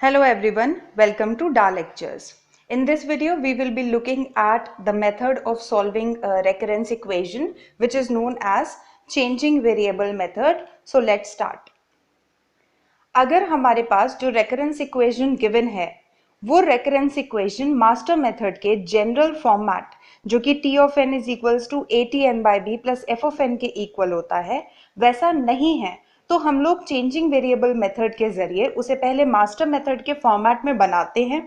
Hello everyone, welcome to DA Lectures. In this video, we will be looking at the method of solving a recurrence equation which is known as changing variable method. So let's start. अगर हमारे पास जो recurrence equation given है वो recurrence equation master method के general format जो कि t of n is equals to atn by b plus f of n के equal होता है वैसा नहीं है तो हम लोग चेंजिंग वेरिएबल मेथड के जरिए उसे पहले मास्टर मेथड के फॉर्मेट में बनाते हैं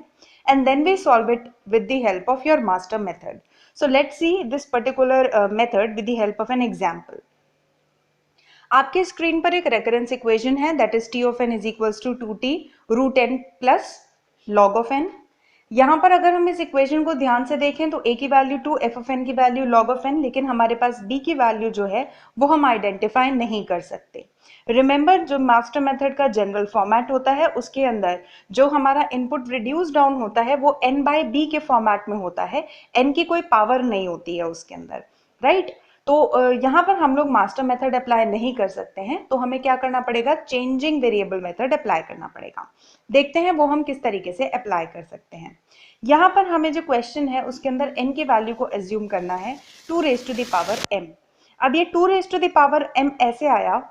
and then we solve it with the help of your master method. So let's see this particular method with the help of an example. आपके स्क्रीन पर एक रेकरेंस इक्वेशन है that is T of n is equals to 2t root n plus log of n. यहाँ पर अगर हम इस equation को ध्यान से देखें तो a की वैल्यू 2, f ऑफ n की वैल्यू log ऑफ n, लेकिन हमारे पास b की वैल्यू जो है वो हम आइडेंटिफाई नहीं कर सकते. रिमेंबर जो मास्टर मेथड का जनरल फॉर्मेट होता है उसके अंदर जो हमारा इनपुट रिड्यूस डाउन होता है वो n बाय b के फॉर्मेट में होता है, n की कोई पावर नहीं होती है उसके अंदर, राइट? तो यहाँ पर हम लोग मास्टर मेथड अप्लाई नहीं कर सकते हैं तो हमें क्या करना पड़ेगा, चेंजिंग वेरिएबल मेथड अप्लाई करना पड़ेगा. देखते हैं वो हम किस तरीके से अप्लाई कर सकते हैं. यहाँ पर हमें जो क्वेश्चन है उसके अंदर n की वैल्यू को एज्यूम करना है 2 raise to the power m. अब ये 2 raise to the power m ऐसे आया.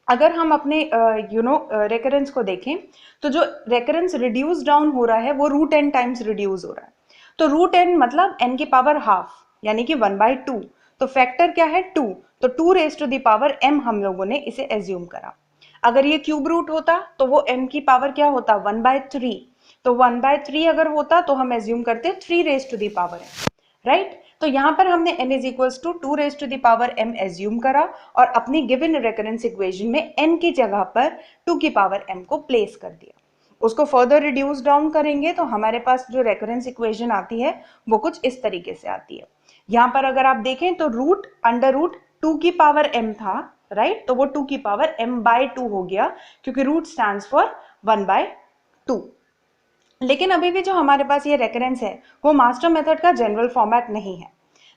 अगर हम अपने रेकरेंस को देखें तो जो रेकरेंस रिड्यूस डाउन हो रहा है वो रूट n टाइम्स रिड्यूस हो रहा है. तो रूट n मतलब n की पावर हाफ यानी कि 1/2. तो फैक्टर क्या है 2, तो 2 raise to the power m हम लोगों ने इसे एज्यूम करा. अगर ये क्यूब रूट होता तो वो m की पावर क्या होता 1/3. तो 1/3 अगर होता तो हम एज्यूम करते 3 raise to the power m, right? तो यहाँ पर हमने n is equals to 2 raise to the power m assume करा और अपनी गिवन रेकरेंस इक्वेशन में n की जगह पर 2 की पावर m को प्लेस कर दिया. उसको फर्दर रिड्यूस डाउन करेंगे तो हमारे पास जो रेकरेंस इक्वेशन आती है वो कुछ इस तरीके से आती है. यहाँ पर अगर आप देखें तो रूट अंडर रूट 2 की पावर m था, राइट? तो वो 2 की पावर m/2 हो गया क्योंकि रूट स्टैंड्स फॉर 1/2. लेकिन अभी भी जो हमारे पास ये रेकरेंस है वो मास्टर मेथड का जनरल फॉर्मेट नहीं है.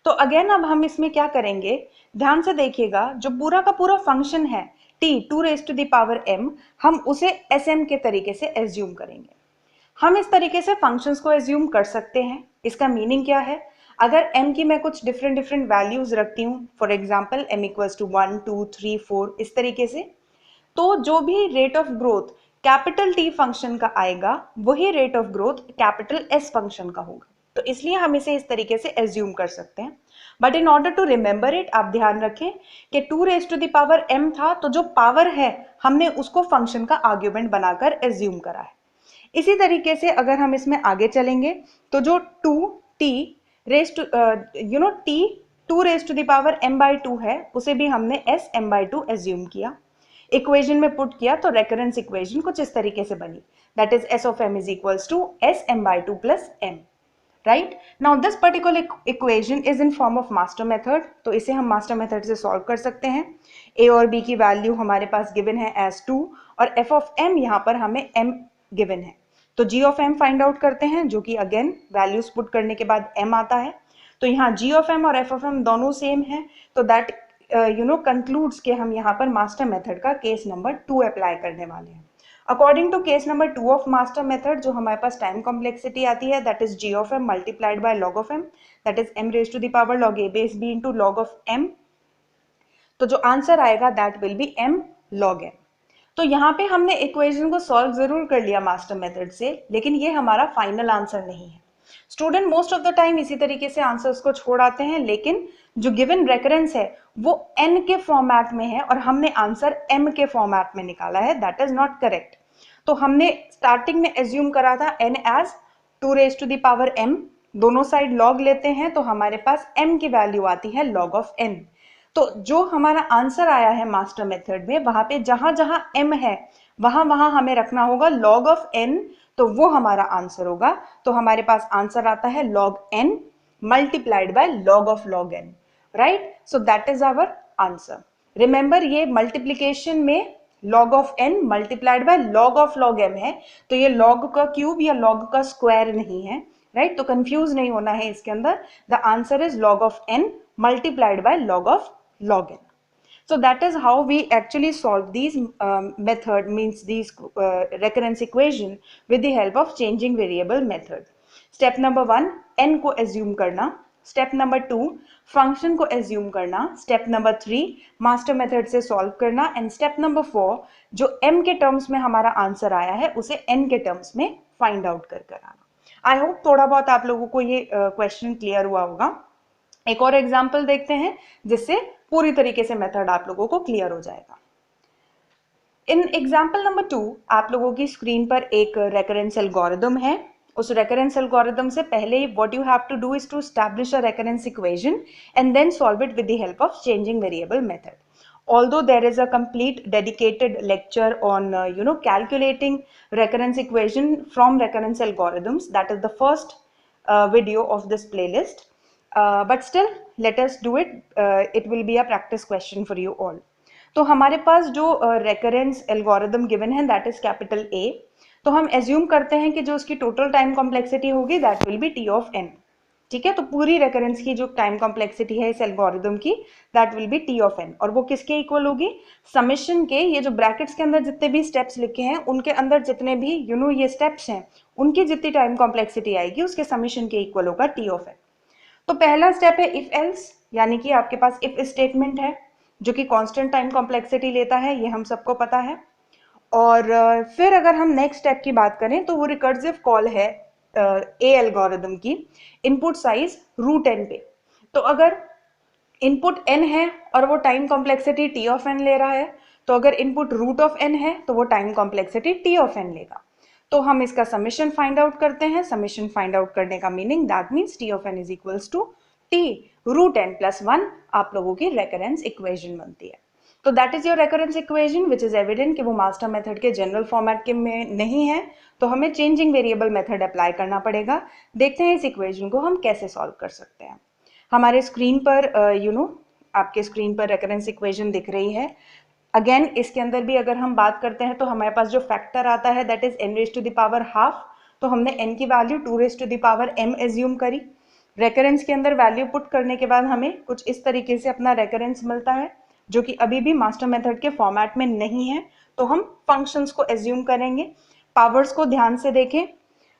तो अगेन अब हम इसमें क्या करेंगे, ध्यान से देखिएगा, जो पूरा का पूरा फंक्शन है t 2 raise to the power m हम उसे sm के तरीके से एज्यूम करेंगे. हम इस तरीके से फंक्शंस को एज्यूम कर सकते हैं. इसका मीनिंग क्या है, अगर m की मैं कुछ डिफरेंट वैल्यूज रखती हूँ, for example m equals to 1 2 3 4 इस तरीके से, तो जो भी rate of growth capital T function का आएगा वही rate of growth capital S function का होगा. तो इसलिए हम इसे इस तरीके से एज्यूम कर सकते हैं. But in order to remember it आप ध्यान रखें कि 2 raise to the power m था तो जो पावर है हमने उसको फंक्शन का आर्ग्यूमेंट बनाकर एज्यूम करा है. इसी तरीके से अगर हम इसमें आगे चलेंगे तो जो 2t raise to t 2 raise to the power m/2 है उसे भी हमने s m/2 एज्यूम किया. इक्वेशन में पुट किया तो रेकरेंस इक्वेशन कुछ इस तरीके से बनी, that is s of m is equals to s m/2 plus m, right? Now this particular equation is in form of master method, तो इसे हम मास्टर मेथड से सॉल्व कर सकते हैं. a और b की वैल्यू हमारे पास गिवन है एज 2 और f of m यहाँ पर हमें m गिवन है. तो g of m find out करते हैं जो कि अगेन वैल्यूज पुट करने के बाद m आता है. तो यहाँ g of m और f of m दोनों सेम है, तो दैट कंक्लूड्स के हम यहाँ पर मास्टर मेथड का केस नंबर 2 अप्लाई करने वाले हैं. According to case number 2 of master method जो हमारे पास टाइम कॉम्प्लेक्सिटी आती है that is g of m multiplied by log of m, that is m raise to the power log a base b into log of m. तो जो answer आएगा that will B m log m. तो यहाँ पे हमने equation को solve जरूर कर लिया मास्टर मेथड से, लेकिन ये हमारा फाइनल आंसर नहीं है. Student most of the time इसी तरीके से आंसर्स को छोड़ आते हैं, लेकिन जो गिवन रेकरेंस है वो n के फॉर्मेट में है और हमने आंसर m के फॉर्मेट में निकाला है, दैट इज नॉट करेक्ट. तो हमने स्टार्टिंग में एज्यूम करा था n as 2 raise to the power m, दोनों साइड log लेते हैं तो हमारे पास m की वैल्यू आती है log ऑफ n. तो जो हमारा आंसर आया है मास्टर मेथड में वहां पे जहां जहां m है वहां वहां हमें रखना होगा log ऑफ n, तो वो हमारा आंसर होगा. तो हमारे पास आंसर आता है log n multiplied by log of log n, right? So that is our answer. Remember ये मल्टीप्लीकेशन में log of n multiplied by log of log m है, तो ये log का क्यूब या log का स्क्वायर नहीं है, राइट? तो कंफ्यूज नहीं होना है इसके अंदर. The answer is log of n multiplied by log of log n. So that is how we actually solve these method, means these recurrence equation with the help of changing variable method. Step number 1, n को assume करना. Step number 2, function को assume करना. Step number 3, master method से solve करना. And step number 4, जो m के terms में हमारा आंसर आया है उसे n के terms में find out कर आना. I hope थोड़ा बहुत आप लोगों को ये question clear हुआ होगा. एक और एग्जाम्पल देखते हैं जिससे पूरी तरीके से मेथड आप लोगों को क्लियर हो जाएगा. इन एग्जाम्पल नंबर 2 आप लोगों की स्क्रीन पर एक रेकरेंस एल्गोरिथम है. उस रेकरेंस एल्गोरिथम से पहले what you have to do is to establish a recurrence equation and then solve it with the help of changing variable method. Although there is a complete dedicated lecture on calculating recurrence equation from recurrence algorithms, that is the first video of this playlist. But still let us do it. It will be a practice question for you all. तो हमारे पास जो recurrence algorithm given है that is capital A. तो हम assume करते हैं कि जो उसकी total time complexity होगी that will be T of n. ठीक है, तो पूरी रेकरेंस की जो टाइम कॉम्प्लेक्सिटी है इस एल्गोरिथम की that will be T of n. और वो किसके इक्वल होगी? समेशन के, ये जो ब्रैकेट्स के अंदर जितने भी स्टेप्स लिखे हैं उनके अंदर जितने भी ये स्टेप्स हैं उनकी जितनी टाइम कॉम्प्लेक्सिटी आएगी उसके समेशन के इक्वल होगा टी ऑफ एन. तो पहला स्टेप है इफ एल्स, यानी कि आपके पास इफ स्टेटमेंट है जो कि कांस्टेंट टाइम कॉम्प्लेक्सिटी लेता है, ये हम सबको पता है. और फिर अगर हम नेक्स्ट स्टेप की बात करें तो वो रिकर्सिव कॉल है ए एल्गोरिथम की इनपुट साइज रूट एन पे. तो अगर इनपुट एन है और वो time complexity T of n ले रहा है, तो अगर इनपुट रूट ऑफ एन है तो वो time complexity T of n लेगा. तो हम इसका समेशन फाइंड आउट करते हैं. समेशन फाइंड आउट करने का meaning that means T of n is equals to T root n plus 1 आप लोगों की रेकरेंस इक्वेशन बनती है. तो that is your recurrence equation which is evident कि वो मास्टर मेथड के जनरल फॉर्मेट के में नहीं है, तो हमें चेंजिंग वेरिएबल मेथड अप्लाई करना पड़ेगा. देखते हैं इस इक्वेशन को हम कैसे सॉल्व कर सकते हैं. हमारे स्क्रीन पर आपके स्क्रीन पर रेकरेंस इक्वेशन दिख रही है. अगेन इसके अंदर भी अगर हम बात करते हैं तो हमारे पास जो फैक्टर आता है that is n raise to the power half. तो हमने n की value 2 raise to the power m assume करी. रेकरेंस के अंदर वैल्यू पुट करने के बाद हमें कुछ इस तरीके से अपना रेकरेंस मिलता है जो कि अभी भी मास्टर मेथड के फॉर्मेट में नहीं है. तो हम फंक्शंस को एज्यूम करेंगे. पावर्स को ध्यान से देखें.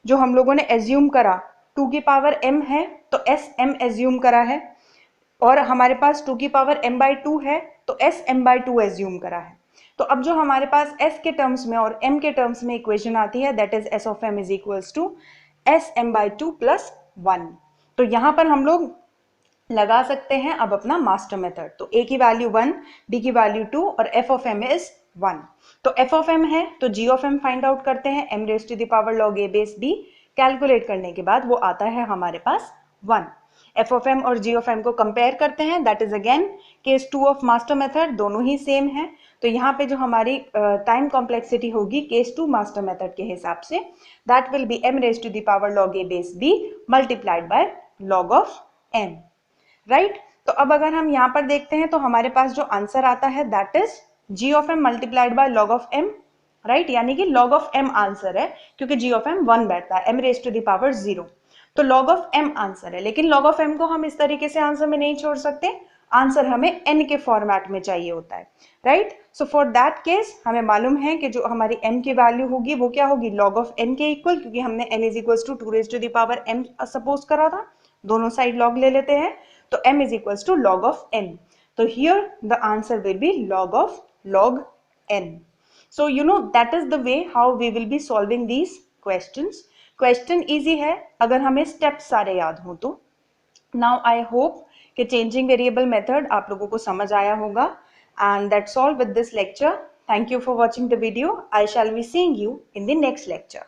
जो हम लोगों ने एज्यूम करा 2 की पावर m है तो s m एज्यूम करा है, और हमारे पास 2 की पावर m बाई 2 है तो s m बाई 2 एज्यूम करा है. तो अब जो हमारे पास s के टर्म्स में और m के टर्म्स में इक्वेशन आती है that is s of m is equals to s m by 2 plus 1. तो यहाँ पर हम लोग लगा सकते हैं अब अपना मास्टर मेथड. तो a की वैल्यू 1, b की वैल्यू 2 और f ऑफ m इज 1. तो f ऑफ m है तो g of m find out करते हैं. m raise to the power log a base b calculate करने के बाद वो आता है हमारे पास 1. f ऑफ m और g ऑफ m को कंपेयर करते हैं. That is again case 2 of master method, दोनों ही सेम है. तो यहाँ पे जो हमारी टाइम कॉम्प्लेक्सिटी होगी केस 2 मास्टर मेथड के हिसाब से that will B m raise to the power log a base b multiplied by log of m. Right. तो अब अगर हम यहाँ पर देखते हैं तो हमारे पास जो आंसर आता है that is g of m multiplied by log of m. Right, यानी कि लॉग ऑफ m आंसर है क्योंकि g ऑफ m 1 बैठता है m raise to the power 0. तो लॉग ऑफ m आंसर है, लेकिन लॉग ऑफ m को हम इस तरीके से आंसर में नहीं छोड़ सकते. आंसर हमें n के फॉर्मेट में चाहिए होता है. Right. So for that case हमें मालूम है कि जो हमारी m की वैल्यू होगी वो क्या होगी लॉग ऑफ n के इक्वल, क्योंकि हमने n is equals to 2 raise to the power m suppose करा था. दोनों साइड लॉग ले लेते हैं तो m is equals to log of n. So here the answer will be log of log n. So that is the way how we will be solving these questions. Question easy है अगर हमें steps सारे याद हो तो. Now I hope कि changing variable method आप लोगों को समझ आया होगा. And that's all with this lecture. Thank you for watching the video. I shall be seeing you in the next lecture.